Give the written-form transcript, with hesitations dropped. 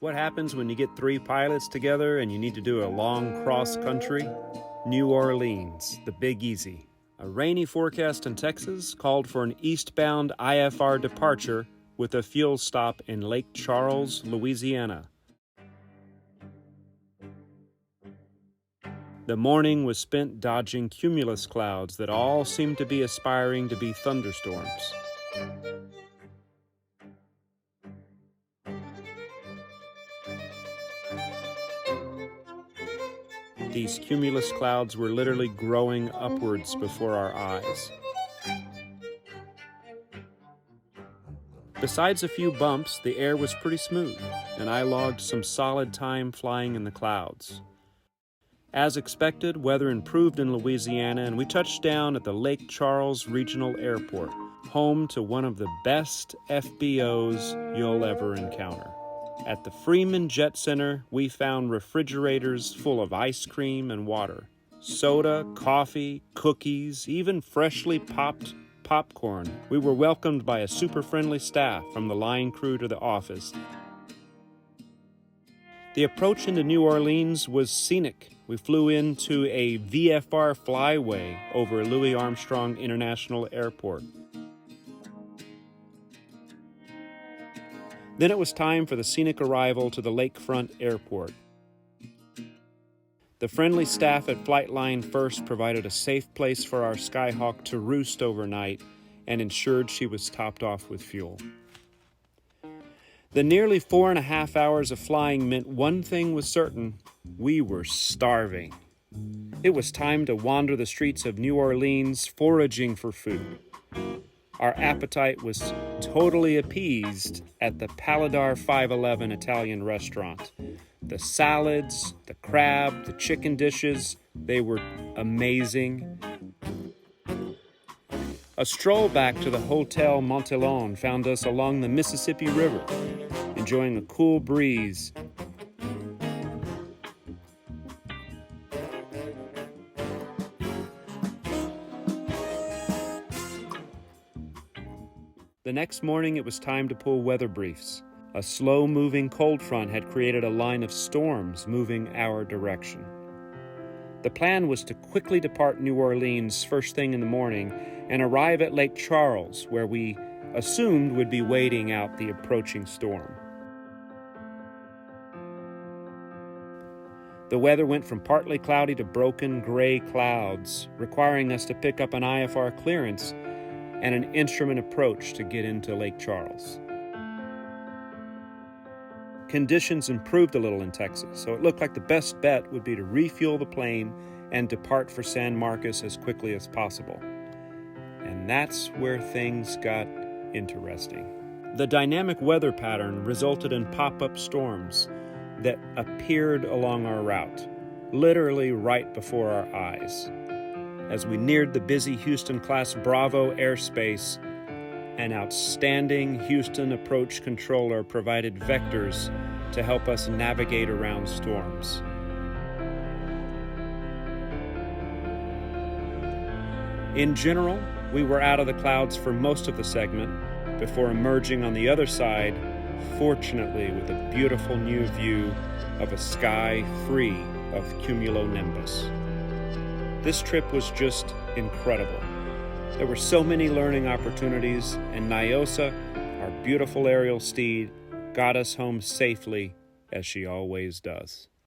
What happens when you get 3 pilots together and you need to do a long cross-country? New Orleans, the Big Easy. A rainy forecast in Texas called for an eastbound IFR departure with a fuel stop in Lake Charles, Louisiana. The morning was spent dodging cumulus clouds that all seemed to be aspiring to be thunderstorms. These cumulus clouds were literally growing upwards before our eyes. Besides a few bumps, the air was pretty smooth, and I logged some solid time flying in the clouds. As expected, weather improved in Louisiana, and we touched down at the Lake Charles Regional Airport, home to one of the best FBOs you'll ever encounter. At the Freeman Jet Center, we found refrigerators full of ice cream and water, soda, coffee, cookies, even freshly popped popcorn. We were welcomed by a super friendly staff from the line crew to the office. The approach into New Orleans was scenic. We flew into a VFR flyway over Louis Armstrong International Airport. Then it was time for the scenic arrival to the lakefront airport. The friendly staff at Flightline first provided a safe place for our Skyhawk to roost overnight and ensured she was topped off with fuel. The nearly 4.5 hours of flying meant one thing was certain: we were starving. It was time to wander the streets of New Orleans foraging for food. Our appetite was totally appeased at the Paladar 511 Italian restaurant. The salads, the crab, the chicken dishes, they were amazing. A stroll back to the Hotel Montellon found us along the Mississippi River, enjoying a cool breeze. The next morning, it was time to pull weather briefs. A slow-moving cold front had created a line of storms moving our direction. The plan was to quickly depart New Orleans first thing in the morning and arrive at Lake Charles, where we assumed would be waiting out the approaching storm. The weather went from partly cloudy to broken gray clouds, requiring us to pick up an IFR clearance and an instrument approach to get into Lake Charles. Conditions improved a little in Texas, so it looked like the best bet would be to refuel the plane and depart for San Marcos as quickly as possible. And that's where things got interesting. The dynamic weather pattern resulted in pop-up storms that appeared along our route, literally right before our eyes. As we neared the busy Houston-class Bravo airspace, an outstanding Houston approach controller provided vectors to help us navigate around storms. In general, we were out of the clouds for most of the segment before emerging on the other side, fortunately with a beautiful new view of a sky free of cumulonimbus. This trip was just incredible. There were so many learning opportunities, and Nyosa, our beautiful aerial steed, got us home safely, as she always does.